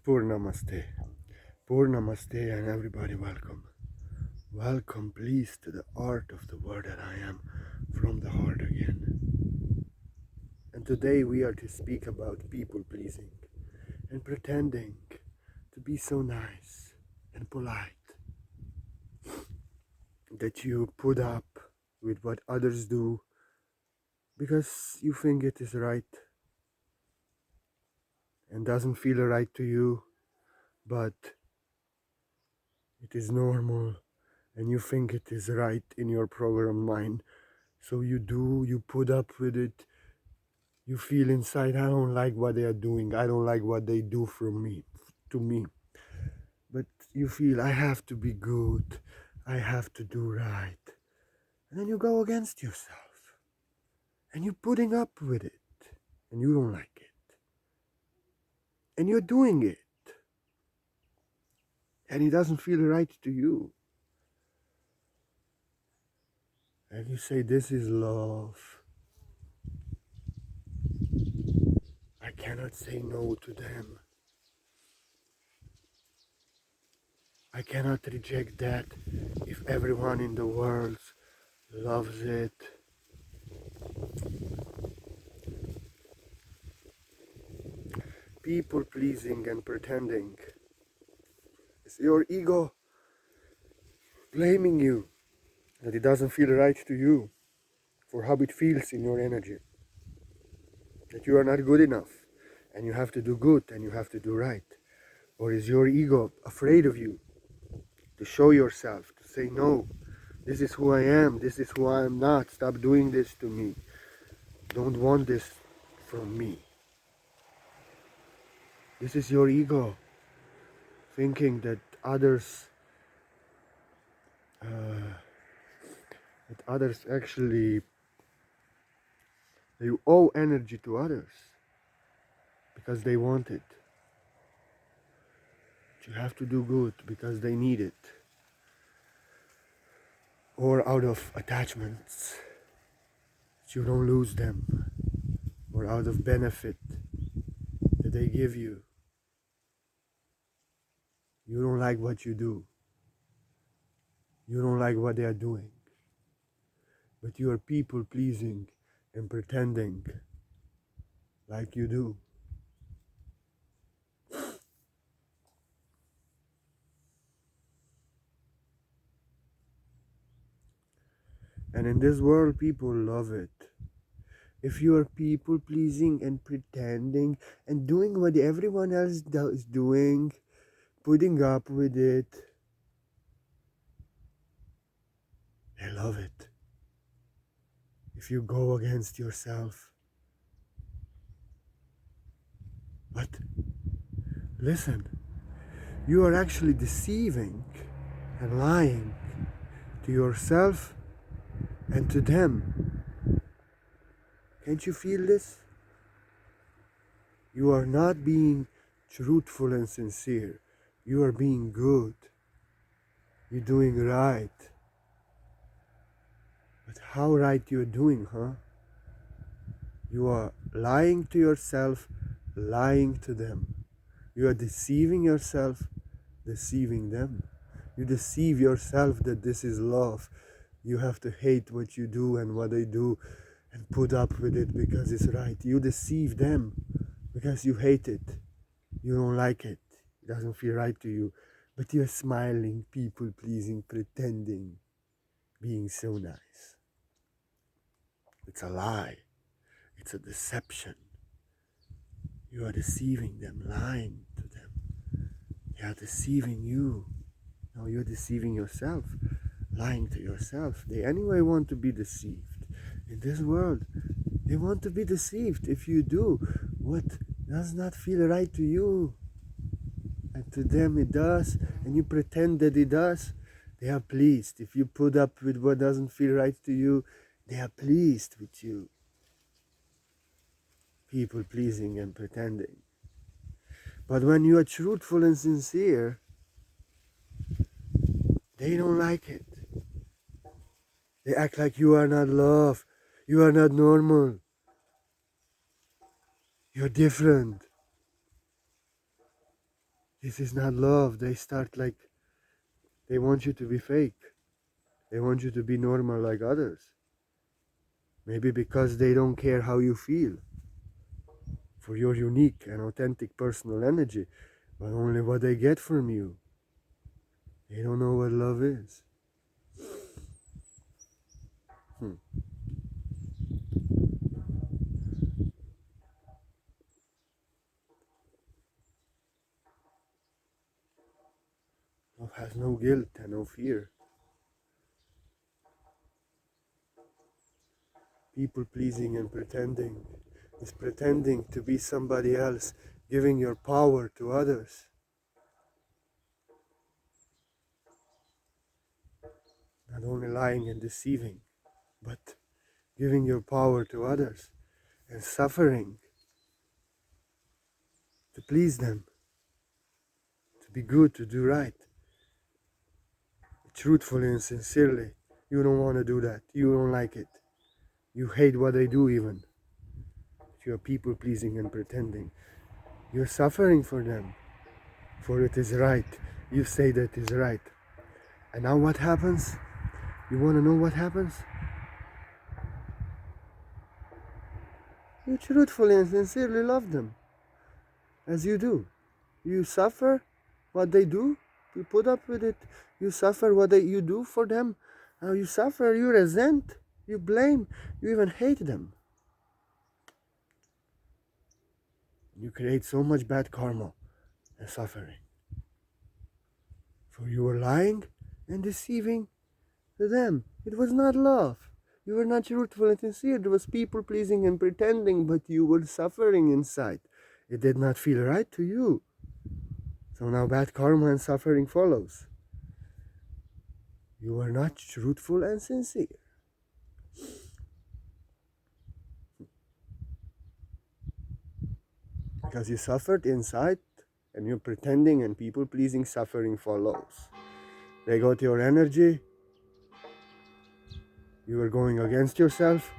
Poor Namaste. Poor Namaste and everybody welcome. Welcome please to the art of the word that I am from the heart again. And today we are to speak about people pleasing and pretending to be so nice and polite that you put up with what others do because you think it is right and doesn't feel right to you, but it is normal and you think it is right in your program mind. So you put up with it. You feel inside, I don't like what they are doing. I don't like what they do to me. But you feel, I have to be good. I have to do right. And then you go against yourself. And you're putting up with it. And you don't like it. And you're doing it. And it doesn't feel right to you. And you say, this is love. I cannot say no to them. I cannot reject that if everyone in the world loves it. People pleasing and pretending. It's your ego blaming you that it doesn't feel right to you for how it feels in your energy. That you are not good enough and you have to do good and you have to do right. Or is your ego afraid of you to show yourself, to say, no, this is who I am, this is who I am not, stop doing this to me, don't want this from me. This is your ego thinking that others actually, you owe energy to others because they want it. You have to do good because they need it, or out of attachments, you don't lose them, or out of benefit that they give you. You don't like what you do. You don't like what they are doing. But you are people pleasing and pretending like you do. And in this world, people love it. If you are people pleasing and pretending and doing what everyone else is doing, putting up with it, they love it. If you go against yourself. But listen, you are actually deceiving and lying to yourself and to them. Can't you feel this? You are not being truthful and sincere. You are being good. You're doing right. But how right you're doing, huh? You are lying to yourself, lying to them. You are deceiving yourself, deceiving them. You deceive yourself that this is love. You have to hate what you do and what they do and put up with it because it's right. You deceive them because you hate it. You don't like it. It doesn't feel right to you. But you're smiling, people pleasing, pretending, being so nice. It's a lie. It's a deception. You are deceiving them, lying to them. They are deceiving you. No, you're deceiving yourself, lying to yourself. They anyway want to be deceived. In this world, they want to be deceived. If you do what does not feel right to you, and to them it does, and you pretend that it does, they are pleased. If you put up with what doesn't feel right to you, they are pleased with you. People pleasing and pretending. But when you are truthful and sincere, they don't like it. They act like you are not love. You are not normal. You're different. This is not love. They start like, they want you to be fake. They want you to be normal like others. Maybe because they don't care how you feel for your unique and authentic personal energy, but only what they get from you. They don't know what love is. Love has no guilt and no fear. People pleasing and pretending is pretending to be somebody else, giving your power to others. Not only lying and deceiving, but giving your power to others and suffering to please them, to be good, to do right, truthfully and sincerely. You don't want to do that. You don't like it. You hate what they do even. You're people pleasing and pretending. You're suffering for them, for it is right. You say that is right. And now what happens? You want to know what happens? You truthfully and sincerely love them, as you do. You suffer what they do. You put up with it. You suffer what you do for them. Now you suffer, you resent, you blame, you even hate them. You create so much bad karma and suffering. For you were lying and deceiving them. It was not love. You were not truthful and sincere. It was people pleasing and pretending, but you were suffering inside. It did not feel right to you. So now bad karma and suffering follows. You were not truthful and sincere. Because you suffered inside and you're pretending and people pleasing, suffering follows. They got your energy. You were going against yourself.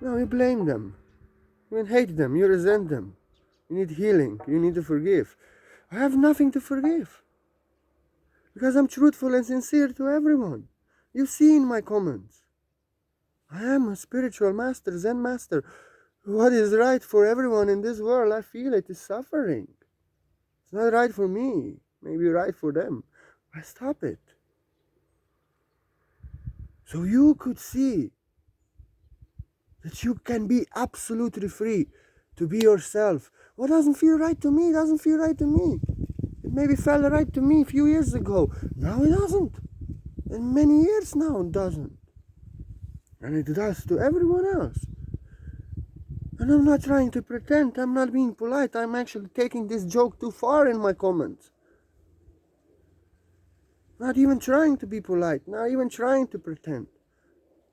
Now you blame them. You hate them. You resent them. You need healing. You need to forgive. I have nothing to forgive. Because I'm truthful and sincere to everyone. You see in my comments. I am a spiritual master, Zen master. What is right for everyone in this world, I feel it is suffering. It's not right for me. Maybe right for them. I stop it. So you could see that you can be absolutely free to be yourself. What doesn't feel right to me doesn't feel right to me. It maybe felt right to me a few years ago. Now it doesn't. And many years now it doesn't. And it does to everyone else. And I'm not trying to pretend. I'm not being polite. I'm actually taking this joke too far in my comments. Not even trying to be polite. Not even trying to pretend.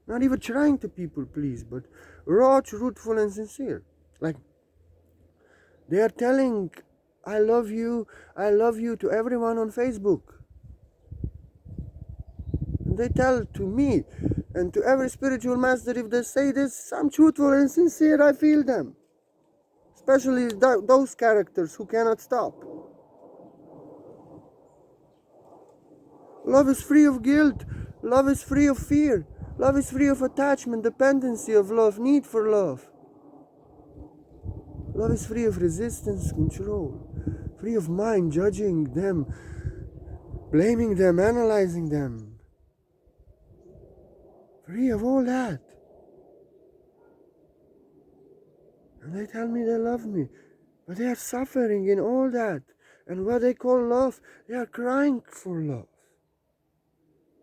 Not even trying to people please. But raw, truthful and sincere. Like, they are telling, I love you to everyone on Facebook. And they tell to me and to every spiritual master, if they say this, I'm truthful and sincere, I feel them. Especially those characters who cannot stop. Love is free of guilt. Love is free of fear. Love is free of attachment, dependency of love, need for love. Love is free of resistance, control. Free of mind, judging them, blaming them, analyzing them. Free of all that. And they tell me they love me. But they are suffering in all that. And what they call love, they are crying for love.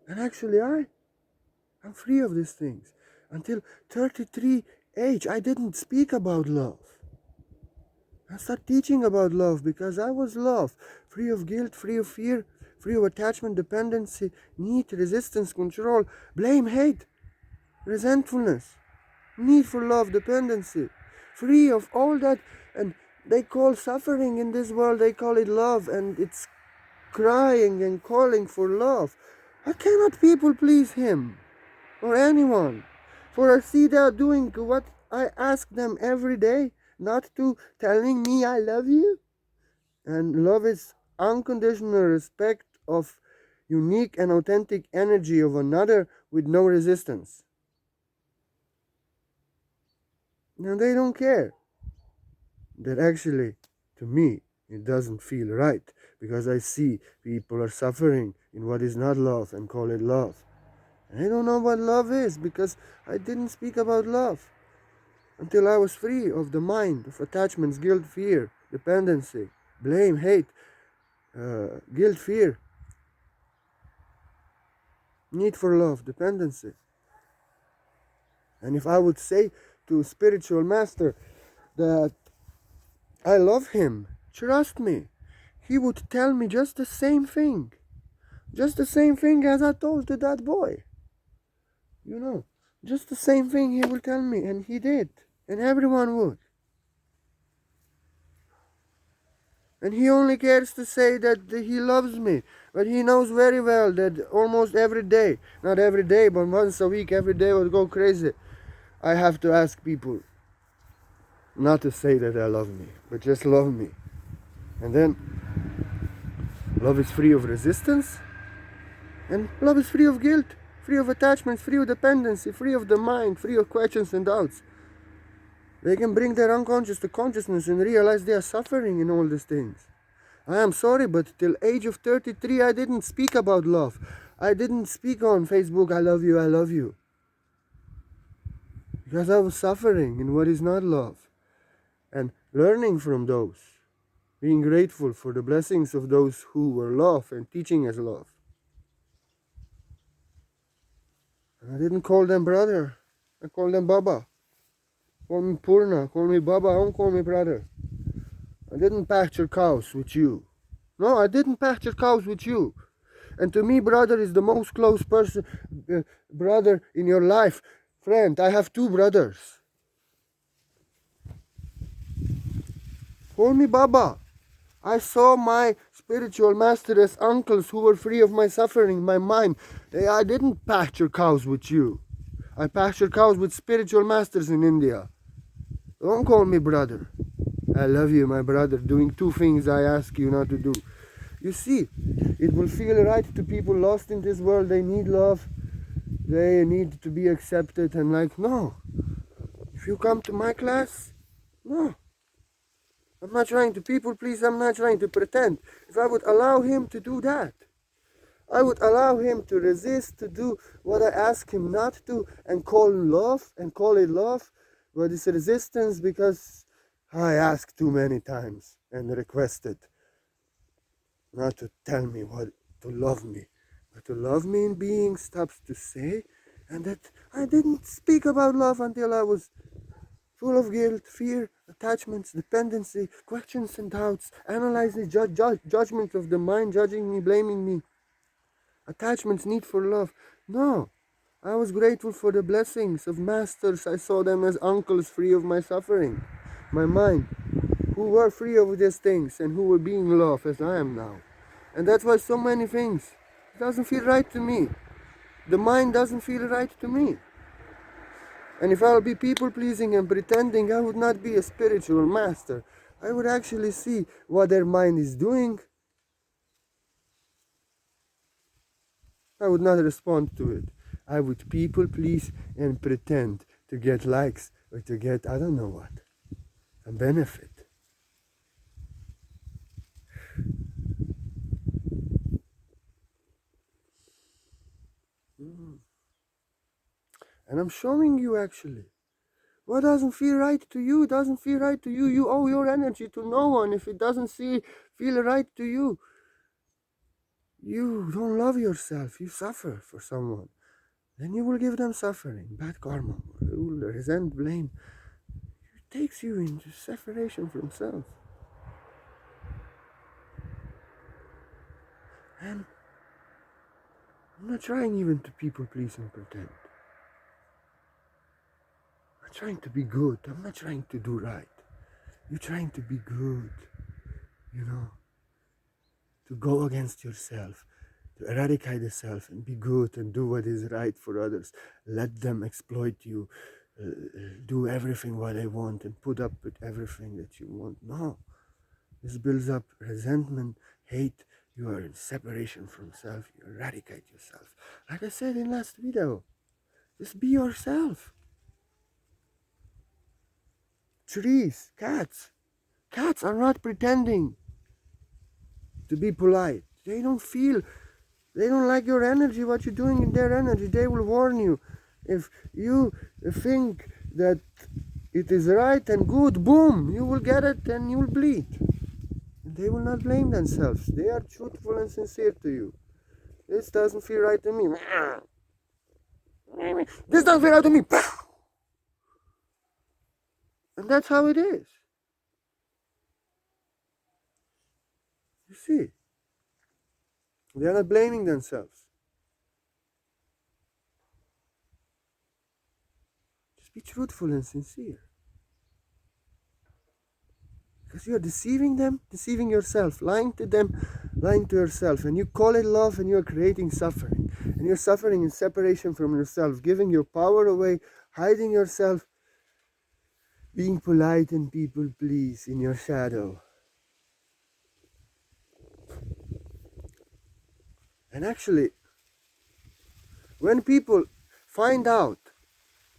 And actually I'm free of these things. Until 33 age, I didn't speak about love. I started teaching about love because I was love. Free of guilt, free of fear, free of attachment, dependency, need, resistance, control, blame, hate, resentfulness, need for love, dependency. Free of all that. And they call suffering in this world, they call it love. And it's crying and calling for love. Why cannot people please him or anyone? For I see they are doing what I ask them every day, not to telling me I love you. And love is unconditional respect of unique and authentic energy of another with no resistance. Now they don't care. That actually, to me, it doesn't feel right, because I see people are suffering in what is not love and call it love. And I don't know what love is, because I didn't speak about love until I was free of the mind of attachments, guilt, fear, dependency, blame, hate, guilt, fear, need for love, dependency. And if I would say to a spiritual master that I love him, trust me, he would tell me just the same thing. Just the same thing as I told to that boy. You know, just the same thing he will tell me, and he did. And everyone would. And he only cares to say that he loves me. But he knows very well that almost every day, not every day, but once a week, every day would go crazy. I have to ask people not to say that they love me, but just love me. And then love is free of resistance, and love is free of guilt, free of attachments, free of dependency, free of the mind, free of questions and doubts. They can bring their unconscious to consciousness and realize they are suffering in all these things. I am sorry, but till age of 33 I didn't speak about love. I didn't speak on Facebook, I love you, I love you. Because I was suffering in what is not love. And learning from those. Being grateful for the blessings of those who were love and teaching us love. And I didn't call them brother. I called them Baba. Call me Purna, call me Baba, don't call me brother. I didn't pasture cows with you. No, I didn't pasture cows with you. And to me, brother is the most close person, brother in your life. Friend, I have two brothers. Call me Baba. I saw my spiritual master as uncles who were free of my suffering, my mind. I didn't pasture cows with you. I pasture cows with spiritual masters in India. Don't call me brother. I love you, my brother, doing two things I ask you not to do. You see, it will feel right to people lost in this world. They need love. They need to be accepted. And like, no. If you come to my class, no. I'm not trying to people please. I'm not trying to pretend. If I would allow him to do that, I would allow him to resist, to do what I ask him not to, and call love, and call it love. But it's resistance because I asked too many times and requested not to tell me what to love me, but to love me in being stops to say, and that I didn't speak about love until I was full of guilt, fear, attachments, dependency, questions and doubts, analyzing judgment of the mind, judging me, blaming me, attachments, need for love. No, I was grateful for the blessings of masters. I saw them as uncles free of my suffering, my mind, who were free of these things and who were being loved as I am now. And that's why so many things, it doesn't feel right to me. The mind doesn't feel right to me. And if I'll be people pleasing and pretending, I would not be a spiritual master. I would actually see what their mind is doing. I would not respond to it. I would people please and pretend to get likes or to get I don't know what, a benefit. And I'm showing you actually. What doesn't feel right to you doesn't feel right to you. You owe your energy to no one. If it doesn't feel right to you, you don't love yourself. You suffer for someone. Then you will give them suffering, bad karma, resent, blame. It takes you into separation from self. And I'm not trying even to people please and pretend. I'm trying to be good. I'm not trying to do right. You're trying to be good, you know, to go against yourself, to eradicate the self and be good and do what is right for others. Let them exploit you, do everything what they want and put up with everything that you want. No, this builds up resentment, hate, you are in separation from self, you eradicate yourself. Like I said in last video, just be yourself. Trees, cats. Cats are not pretending to be polite. They don't like your energy, what you're doing in their energy. They will warn you. If you think that it is right and good, boom, you will get it and you will bleed. They will not blame themselves. They are truthful and sincere to you. This doesn't feel right to me. This doesn't feel right to me. And that's how it is. You see, they are not blaming themselves. Just be truthful and sincere. Because you are deceiving them, deceiving yourself, lying to them, lying to yourself. And you call it love and you are creating suffering. And you're suffering in separation from yourself, giving your power away, hiding yourself, being polite and people please in your shadow. And actually, when people find out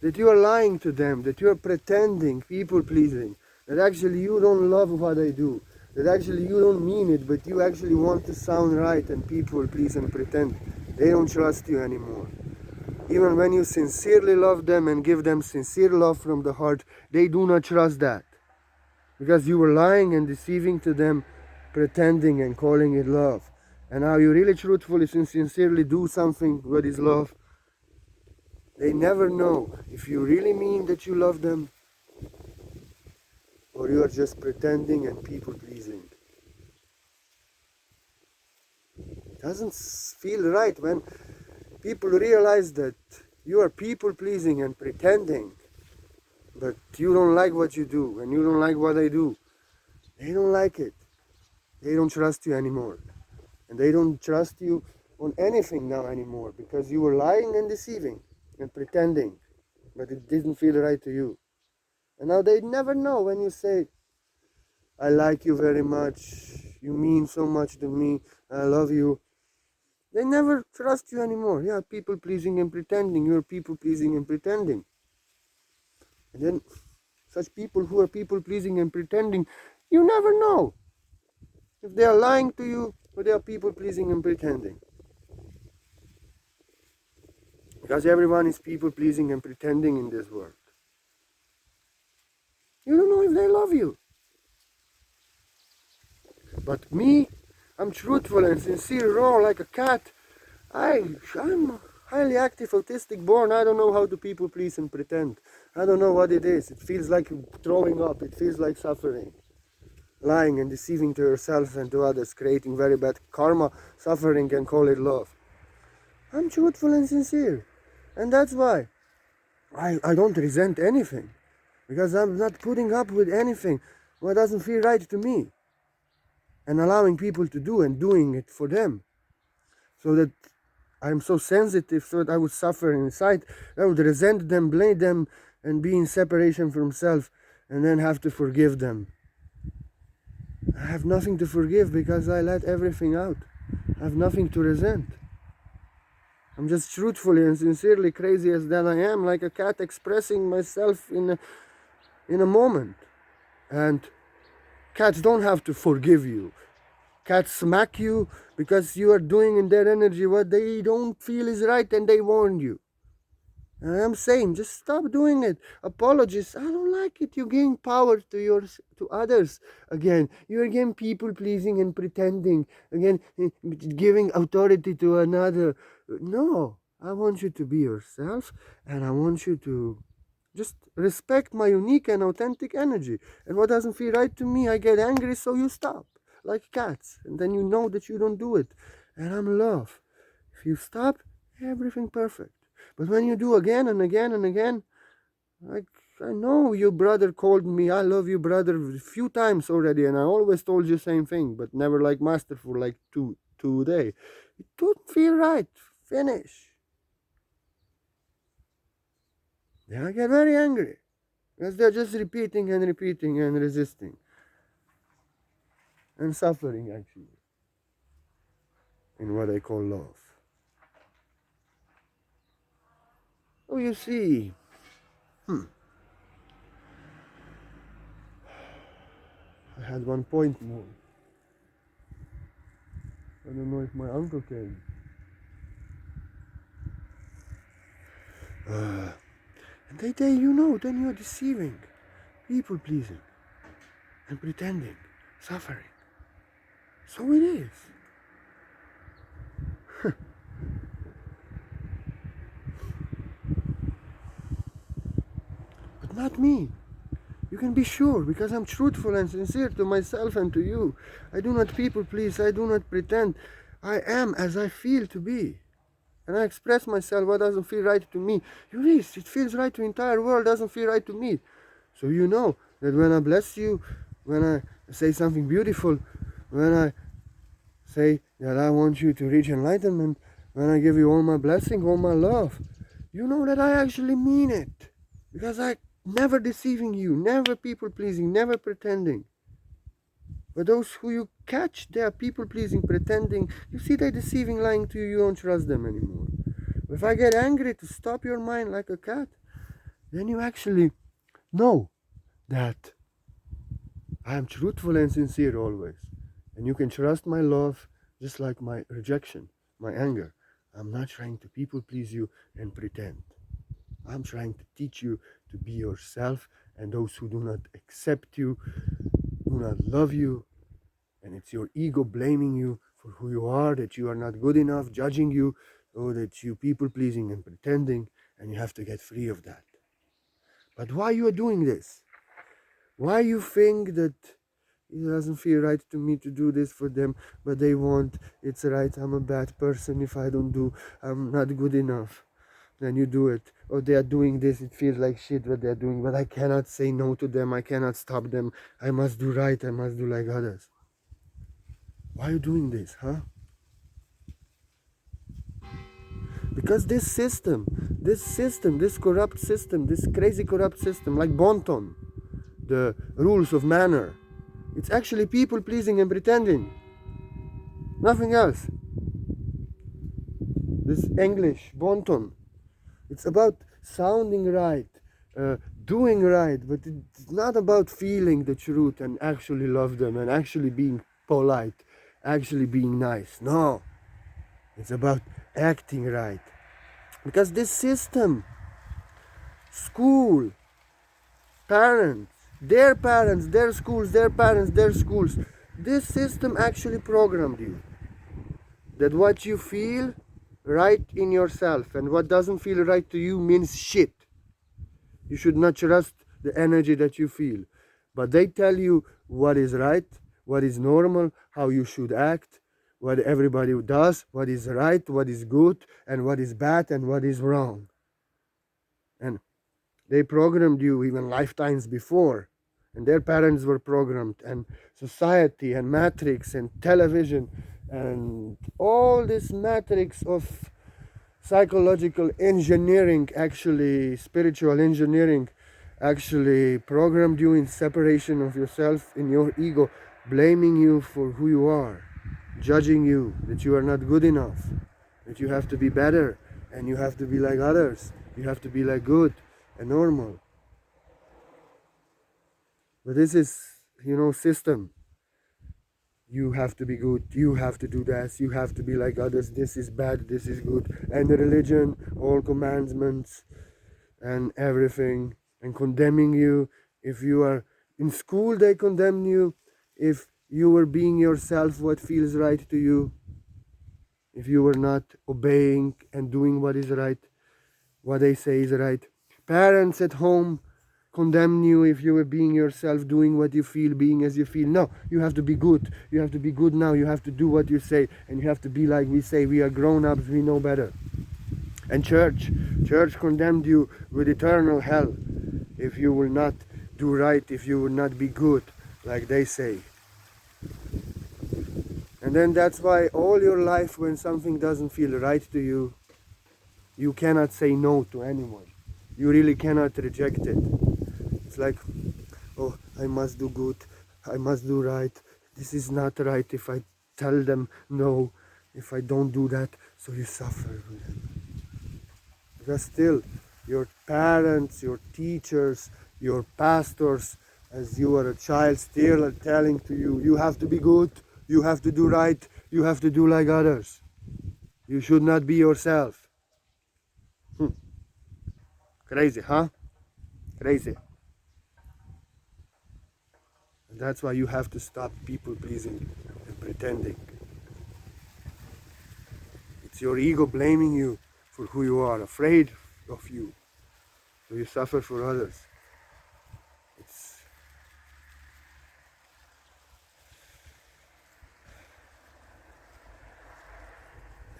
that you are lying to them, that you are pretending, people pleasing, that actually you don't love what I do, that actually you don't mean it, but you actually want to sound right and people please and pretend, they don't trust you anymore. Even when you sincerely love them and give them sincere love from the heart, they do not trust that. Because you were lying and deceiving to them, pretending and calling it love. And now you really truthfully and sincerely do something what is love, they never know if you really mean that you love them or you are just pretending and people pleasing. It doesn't feel right when people realize that you are people pleasing and pretending, but you don't like what you do and you don't like what I do. They don't like it. They don't trust you anymore. And they don't trust you on anything now anymore because you were lying and deceiving and pretending, but it didn't feel right to you. And now they never know when you say, I like you very much, you mean so much to me, I love you. They never trust you anymore. Yeah, people pleasing and pretending, you're people pleasing and pretending. And then such people who are people pleasing and pretending, you never know if they are lying to you or they are people pleasing and pretending. Because everyone is people pleasing and pretending in this world. You don't know if they love you. But me, I'm truthful and sincere, raw like a cat. I'm highly active, autistic born. I don't know how to people please and pretend. I don't know what it is. It feels like throwing up. It feels like suffering. Lying and deceiving to yourself and to others, creating very bad karma, suffering, and call it love. I'm truthful and sincere. And that's why I don't resent anything. Because I'm not putting up with anything what doesn't feel right to me. And allowing people to do and doing it for them. So that I'm so sensitive, so that I would suffer inside. I would resent them, blame them, and be in separation from self, and then have to forgive them. I have nothing to forgive because I let everything out. I have nothing to resent. I'm just truthfully and sincerely crazy as that I am, like a cat expressing myself in a moment. And cats don't have to forgive you. Cats smack you because you are doing in their energy what they don't feel is right and they warn you. And I'm saying, just stop doing it. Apologies. I don't like it. You gain power to others. Again, you are again people pleasing and pretending. Again, giving authority to another. No, I want you to be yourself, and I want you to just respect my unique and authentic energy. And what doesn't feel right to me, I get angry, so you stop, like cats. And then you know that you don't do it. And I'm love. If you stop, everything perfect. But when you do again and again and again, like I know your brother called me, I love you, brother, a few times already, and I always told you the same thing, but never like masterful, like today. It don't feel right. Finish. Then I get very angry because they're just repeating and repeating and resisting and suffering actually. in what I call love. Oh, you see, I had one point more. I don't know if my uncle came. And they say, then you're deceiving, people pleasing, and pretending, suffering. So it is. But not me. You can be sure, because I'm truthful and sincere to myself and to you. I do not people please, I do not pretend. I am as I feel to be. And I express myself what doesn't feel right to me. It feels right to the entire world, doesn't feel right to me. So you know that when I bless you, when I say something beautiful, when I say that I want you to reach enlightenment, when I give you all my blessing, all my love, you know that I actually mean it. Because I never deceiving you, never people pleasing, never pretending. But those who you catch, they are people pleasing, pretending. You see, they're deceiving, lying to you, you don't trust them anymore. If I get angry to stop your mind like a cat, then you actually know that I am truthful and sincere always. And you can trust my love just like my rejection, my anger. I'm not trying to people please you and pretend. I'm trying to teach you to be yourself, and those who do not accept you, do not love you, and it's your ego blaming you for who you are, that you are not good enough, judging you, or that you people pleasing and pretending, and you have to get free of that. But why you are doing this? Why you think that it doesn't feel right to me to do this for them, but they want, it's right, I'm a bad person if I don't do, I'm not good enough. Then you do it. Or they are doing this, it feels like shit what they're doing, but I cannot say no to them, I cannot stop them, I must do right, I must do like others. Why are you doing this, huh? Because this system, this corrupt system, this crazy corrupt system, like Bonton, the rules of manner, it's actually people pleasing and pretending. Nothing else. This English, Bonton, it's about sounding right, doing right, but it's not about feeling the truth and actually love them and actually being polite, actually being nice. No, it's about acting right. Because this system, school, parents, their schools, their parents, their schools, this system actually programmed you. That what you feel right in yourself and what doesn't feel right to you means shit. You should not trust the energy that you feel. But they tell you what is right, what is normal, how you should act, what everybody does, what is right, what is good, and what is bad, and what is wrong. And they programmed you even lifetimes before. And their parents were programmed, and society, and matrix, and television, and all this matrix of psychological engineering, actually spiritual engineering, actually programmed you in separation of yourself, in your ego, blaming you for who you are, judging you that you are not good enough, that you have to be better, and you have to be like others, you have to be like good and normal. But this is, system. You have to be good, you have to do this, you have to be like others, this is bad, this is good. And the religion, all commandments and everything, and condemning you. If you are in school, they condemn you. If you were being yourself, what feels right to you, if you were not obeying and doing what is right, what they say is right. Parents at home condemn you if you were being yourself, doing what you feel, being as you feel. No, you have to be good. You have to be good now. You have to do what you say, and you have to be like we say. We are grown-ups, we know better. And church condemned you with eternal hell if you will not do right, if you will not be good, like they say. And then that's why all your life, when something doesn't feel right to you, you cannot say no to anyone. You really cannot reject it. It's like, oh, I must do good, I must do right. This is not right if I tell them no. if I don't do that, so you suffer with them. Because still, your parents, your teachers, your pastors, as you are a child, still are telling to you, you have to be good, you have to do right, you have to do like others. You should not be yourself. Crazy, huh? Crazy. And that's why you have to stop people pleasing and pretending. It's your ego blaming you for who you are, afraid of you. So you suffer for others. It's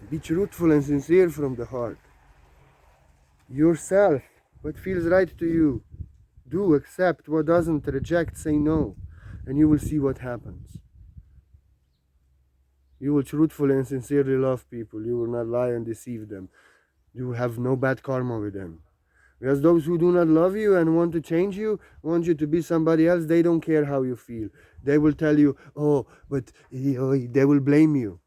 Be truthful and sincere from the heart. Yourself, what feels right to you. Do, accept what doesn't, reject, say no. And you will see what happens. You will truthfully and sincerely love people. You will not lie and deceive them. You will have no bad karma with them. Because those who do not love you and want to change you, want you to be somebody else, they don't care how you feel. They will tell you, oh, but they will blame you.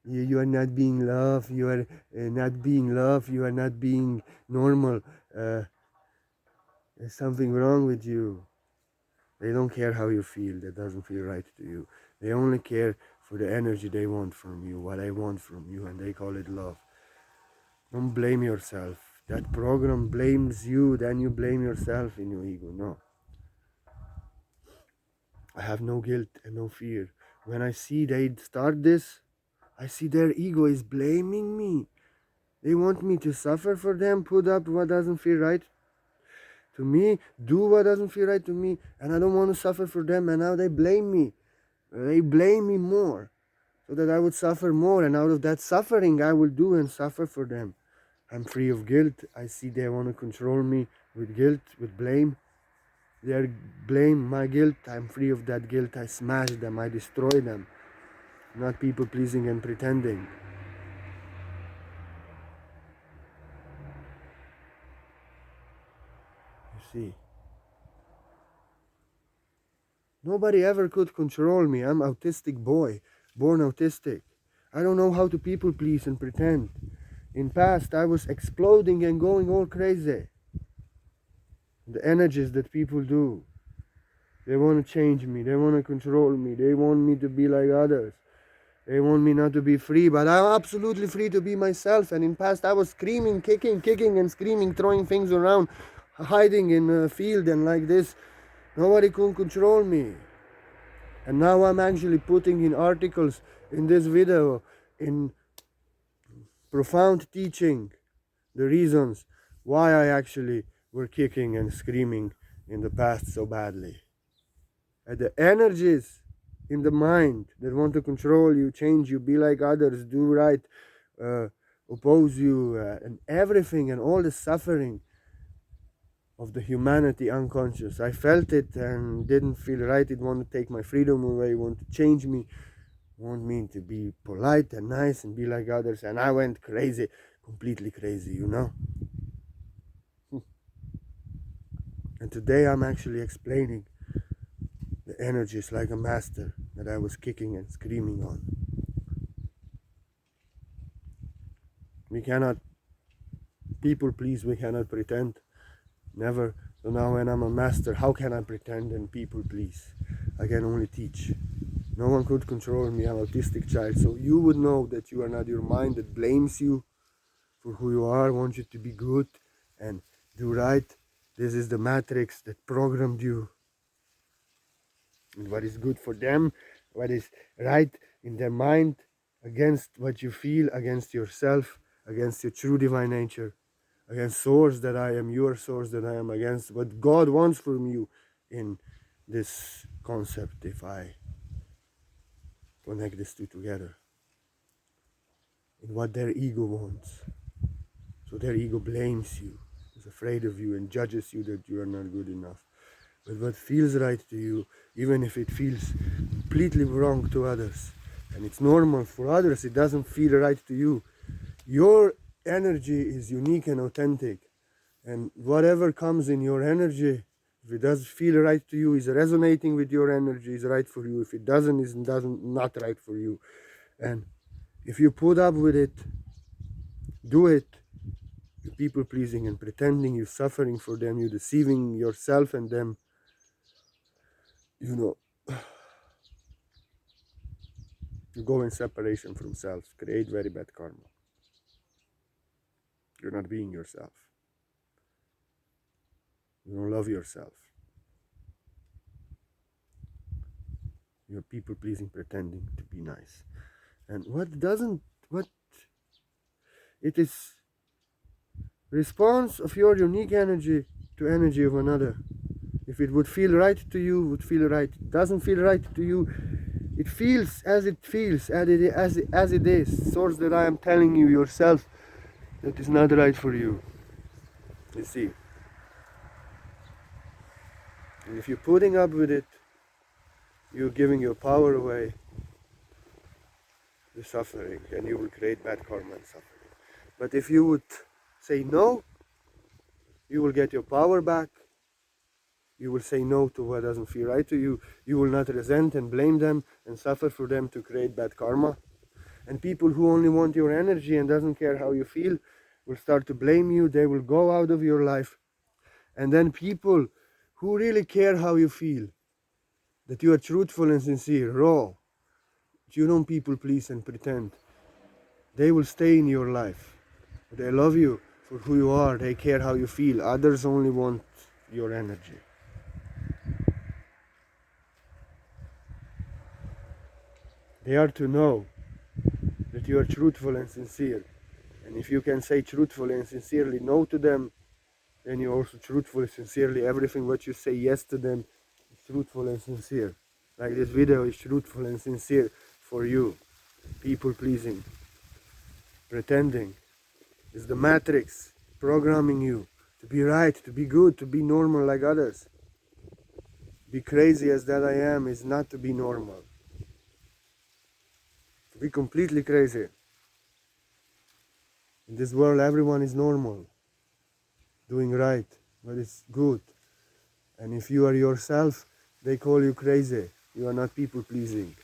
You are not being loved, you are not being loved, you are not being normal. There's something wrong with you. They don't care how you feel, that doesn't feel right to you. They only care for the energy they want from you, what I want from you, and they call it love. Don't blame yourself. That program blames you, then you blame yourself in your ego. No. I have no guilt and no fear. When I see they start this, I see their ego is blaming me. They want me to suffer for them, put up what doesn't feel right to me, do what doesn't feel right to me, and I don't want to suffer for them, and now they blame me. They blame me more, so that I would suffer more, and out of that suffering I will do and suffer for them. I'm free of guilt. I see they want to control me with guilt, with blame. They blame my guilt. I'm free of that guilt. I smash them. I destroy them. Not people pleasing and pretending. You see. Nobody ever could control me. I'm autistic boy, born autistic. I don't know how to people please and pretend. In past, I was exploding and going all crazy. The energies that people do. They want to change me. They want to control me. They want me to be like others. They want me not to be free, but I'm absolutely free to be myself. And in past, I was screaming, kicking and screaming, throwing things around, hiding in a field and like this. Nobody could control me. And now I'm actually putting in articles in this video, in profound teaching, the reasons why I actually were kicking and screaming in the past so badly. And the energies in the mind that want to control you, change you, be like others, do right, oppose you, and everything and all the suffering of the humanity unconscious. I felt it and didn't feel right. It wanted to take my freedom away, want to change me, want me to be polite and nice and be like others. And I went crazy, completely crazy, you know. And today I'm actually explaining the energies like a master that I was kicking and screaming on. We cannot people please, we cannot pretend. Never. So now when I'm a master, how can I pretend and people please? I can only teach. No one could control me. I'm an autistic child. So you would know that you are not your mind that blames you for who you are, wants you to be good and do right. This is the matrix that programmed you. And what is good for them, what is right in their mind, against what you feel, against yourself, against your true divine nature, against source that I am, your source that I am, against what God wants from you in this concept, if I connect these two together. In what their ego wants. So their ego blames you, is afraid of you and judges you that you are not good enough. But what feels right to you, even if it feels completely wrong to others, and it's normal for others, it doesn't feel right to you. Your energy is unique and authentic, and whatever comes in your energy, if it does feel right to you, is resonating with your energy, is right for you. If it doesn't, is doesn't not right for you. And If you put up with it, do it. You're people pleasing and pretending, you're suffering for them, you're deceiving yourself and them. You know, you go in separation from self, create very bad karma. You're not being yourself. You don't love yourself. You're people pleasing, pretending to be nice. And what it is response of your unique energy to energy of another. If it would feel right to you, would feel right. It doesn't feel right to you, it feels, as it is. Source that I am telling you yourself that is not right for you. You see. And if you're putting up with it, you're giving your power away to suffering, and you will create bad karma and suffering. But if you would say no, you will get your power back. You will say no to what doesn't feel right to you. You will not resent and blame them and suffer for them to create bad karma. And people who only want your energy and doesn't care how you feel will start to blame you. They will go out of your life. And then people who really care how you feel, that you are truthful and sincere, raw, that you don't people please and pretend, they will stay in your life. They love you for who you are. They care how you feel. Others only want your energy. They are to know that you are truthful and sincere. And if you can say truthfully and sincerely no to them, then you also truthfully, sincerely, everything what you say yes to them is truthful and sincere. Like this video is truthful and sincere for you. People pleasing, pretending, is the matrix programming you to be right, to be good, to be normal like others. Be crazy as that I am is not to be normal. To be completely crazy. In this world everyone is normal, doing right, what is good. And if you are yourself, they call you crazy. You are not people pleasing.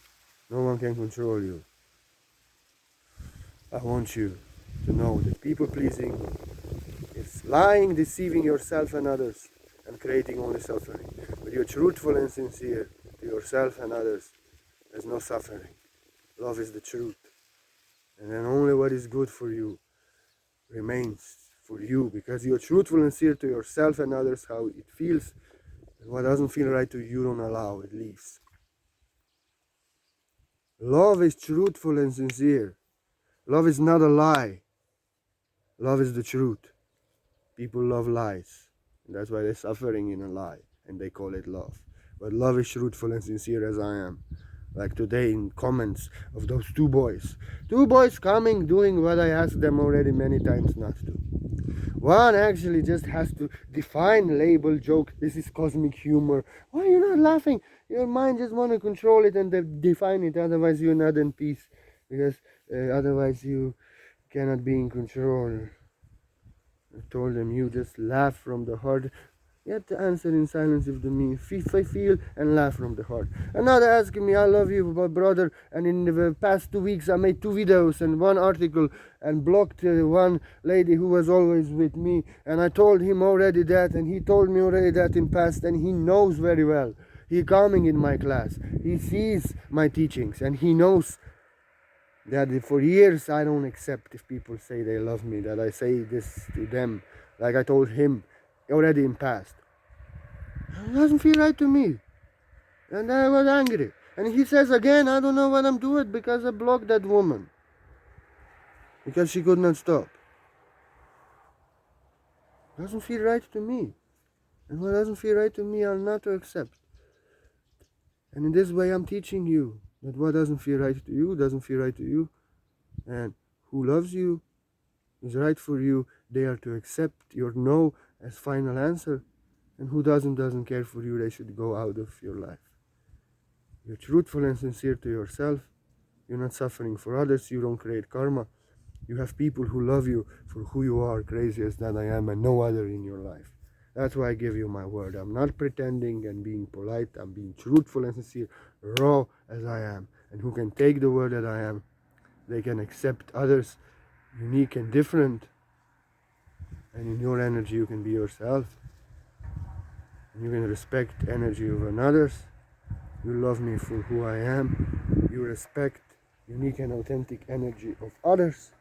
No one can control you. I want you to know that people pleasing is lying, deceiving yourself and others, and creating only suffering. But you're truthful and sincere to yourself and others, there's no suffering. Love is the truth. And then only what is good for you remains for you, because you're truthful and sincere to yourself and others, how it feels. And what doesn't feel right to you, don't allow, it leaves. Love is truthful and sincere. Love is not a lie. Love is the truth. People love lies. And that's why they're suffering in a lie. And they call it love. But love is truthful and sincere as I am. Like today in comments of those two boys. Two boys coming, doing what I asked them already many times not to. One actually just has to define, label, joke. This is cosmic humor. Why are you not laughing? Your mind just want to control it and define it. Otherwise you're not in peace. Because otherwise you cannot be in control. I told them, you just laugh from the heart. You have to answer in silence if the mean. Feel and laugh from the heart. Another asking me, I love you, my brother. And in the past 2 weeks, I made 2 videos and 1 article and blocked one lady who was always with me. And I told him already that, and he told me already that in past, and he knows very well. He coming in my class. He sees my teachings, and he knows that for years I don't accept if people say they love me, that I say this to them, like I told him already in past. It doesn't feel right to me. And I was angry. And he says again, I don't know what I'm doing because I blocked that woman. Because she could not stop. It doesn't feel right to me. And what doesn't feel right to me, I'll not to accept. And in this way I'm teaching you that what doesn't feel right to you, doesn't feel right to you. And who loves you is right for you. They are to accept your no as final answer. And who doesn't care for you, they should go out of your life. You're truthful and sincere to yourself. You're not suffering for others. You don't create karma. You have people who love you for who you are, crazy as that I am, and no other in your life. That's why I give you my word. I'm not pretending and being polite. I'm being truthful and sincere, raw as I am. And who can take the word that I am They can accept others unique and different. And in your energy you can be yourself. And you can respect energy of others. You love me for who I am. You respect unique and authentic energy of others.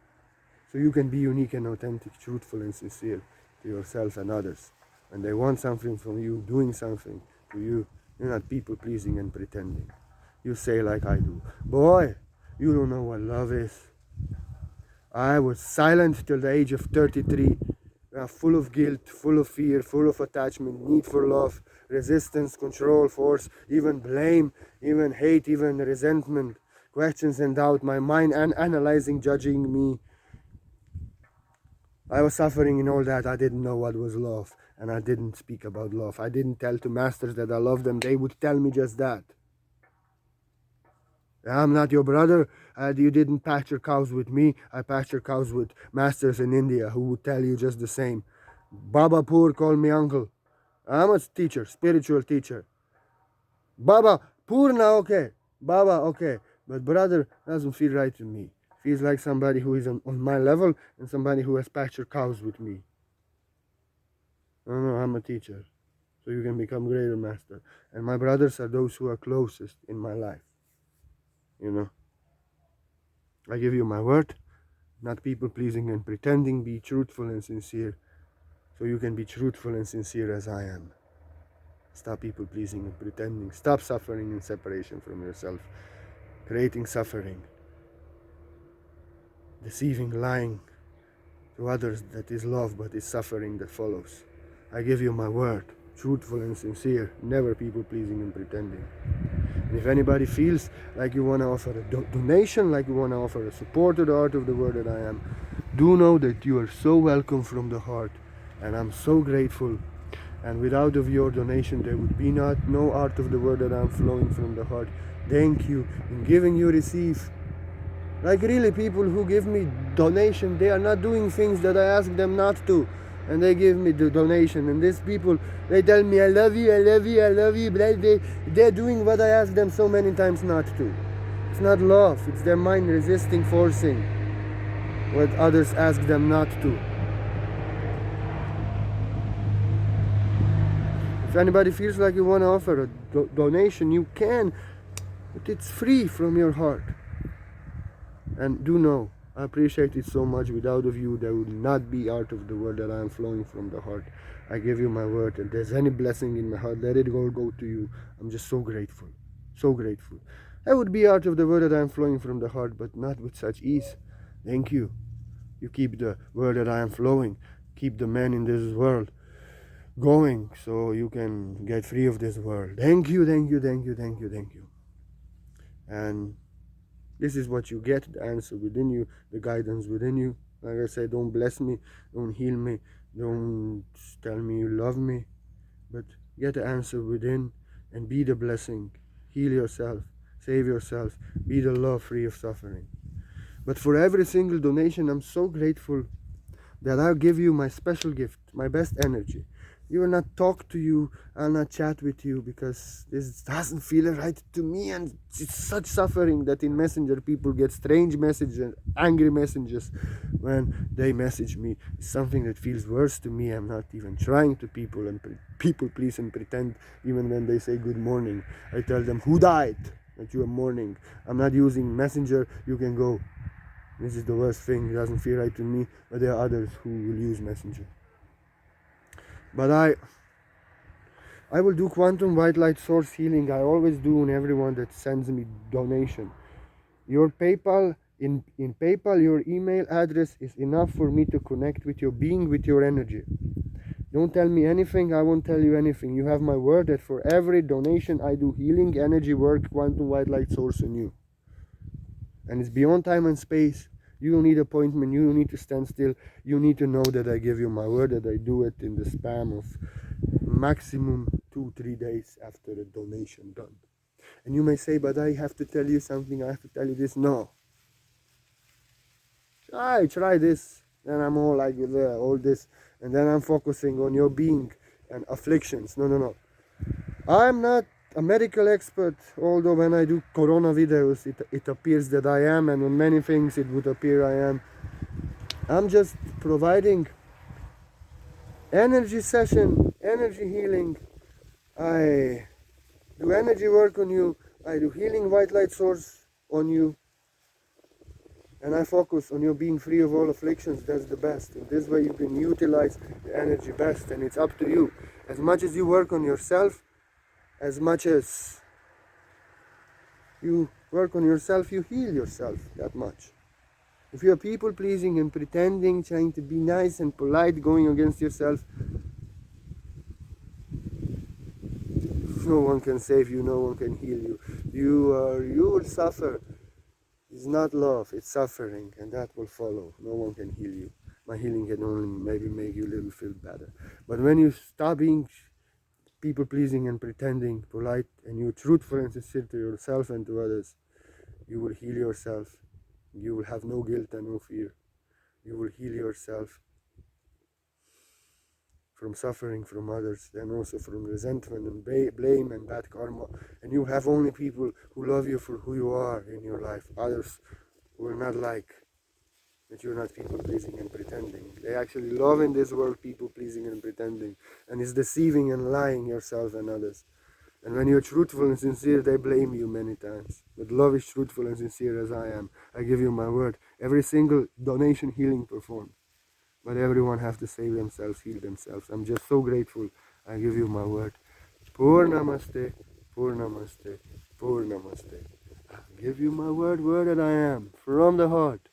So you can be unique and authentic, truthful and sincere to yourself and others. When they want something from you, doing something to you, you're not people pleasing and pretending. You say like I do, boy, you don't know what love is. I was silent till the age of 33, full of guilt, full of fear, full of attachment, need for love, resistance, control, force, even blame, even hate, even resentment, questions and doubt, my mind and analyzing, judging me. I was suffering in all that. I didn't know what was love, and I didn't speak about love. I didn't tell to masters that I love them. They would tell me just that. I'm not your brother. You didn't pasture cows with me. I pasture cows with masters in India who would tell you just the same. Baba Poor called me uncle. I'm a teacher, spiritual teacher. Baba Poor now, okay. Baba, okay. But brother doesn't feel right to me. Feels like somebody who is on my level and somebody who has pastured cows with me. No, I'm a teacher. So you can become greater master. And my brothers are those who are closest in my life. You know. I give you my word. Not people pleasing and pretending. Be truthful and sincere. So you can be truthful and sincere as I am. Stop people pleasing and pretending. Stop suffering in separation from yourself. Creating suffering. Deceiving, lying to others that is love but is suffering that follows. I give you my word. Truthful and sincere. Never people pleasing and pretending. And if anybody feels like you want to offer a donation, like you want to offer a support to the art of the word that I am, do know that you are so welcome from the heart. And I'm so grateful. And without of your donation, there would be no art of the word that I'm flowing from the heart. Thank you. In giving, you receive. Like really, people who give me donation, they are not doing things that I ask them not to. And they give me the donation. And these people, they tell me, I love you, I love you, I love you. But they're doing what I ask them so many times not to. It's not love. It's their mind resisting, forcing what others ask them not to. If anybody feels like you want to offer a donation, you can. But it's free from your heart. And do know, I appreciate it so much. Without of you, there would not be art of the word that I am flowing from the heart. I give you my word. If there's any blessing in my heart, let it all go to you. I'm just so grateful. So grateful. There would be art of the word that I am flowing from the heart, but not with such ease. Thank you. You keep the word that I am flowing. Keep the man in this world going so you can get free of this world. Thank you, thank you, thank you, thank you, thank you. And this is what you get, the answer within you, the guidance within you. Like I say, don't bless me, don't heal me, don't tell me you love me, but get the answer within and be the blessing. Heal yourself, save yourself, be the love free of suffering. But for every single donation, I'm so grateful that I'll give you my special gift, my best energy. You will not talk to you, I'll not chat with you because this doesn't feel right to me, and it's such suffering that in Messenger people get strange messages, angry messages when they message me. It's something that feels worse to me. I'm not even trying to people and people please and pretend. Even when they say good morning, I tell them who died that you are mourning. I'm not using Messenger. You can go. This is the worst thing. It doesn't feel right to me, but there are others who will use Messenger. But I will do quantum white light source healing. I always do on everyone that sends me donation. Your PayPal, in PayPal, your email address is enough for me to connect with your being, with your energy. Don't tell me anything, I won't tell you anything. You have my word that for every donation I do healing, energy work, quantum white light source on you. And it's beyond time and space. You don't need appointment, you don't need to stand still. You need to know that I give you my word, that I do it in the span of maximum 2-3 days after the donation done. And you may say, but I have to tell you something, I have to tell you this. No. Try this. Then I'm all like all this. And then I'm focusing on your being and afflictions. No. I'm a medical expert, although when I do corona videos it appears that I am, and on many things it would appear I am. I'm just providing energy session, energy healing. I do energy work on you, I do healing white light source on you, and I focus on you being free of all afflictions. That's the best. In this way you can utilize the energy best, and it's up to you. As much as you work on yourself, as much as you work on yourself, you heal yourself that much. If you are people pleasing and pretending, trying to be nice and polite, going against yourself, no one can save you, no one can heal you. You will suffer. It's not love, it's suffering, and that will follow. No one can heal you. My healing can only maybe make you a little feel better. But when you stop being people pleasing and pretending, polite, and you're truthful and sincere to yourself and to others, you will heal yourself. You will have no guilt and no fear. You will heal yourself from suffering from others, and also from resentment and blame and bad karma. And you have only people who love you for who you are in your life. Others will not like that you're not people pleasing and pretending. They actually love in this world people pleasing and pretending, and it's deceiving and lying yourself and others. And when you're truthful and sincere, they blame you many times. But love is truthful and sincere as I am. I give you my word. Every single donation healing performed. But everyone have to save themselves, heal themselves. I'm just so grateful. I give you my word. Pur Namaste, Pur Namaste, Pur Namaste. I give you my word that I am from the heart.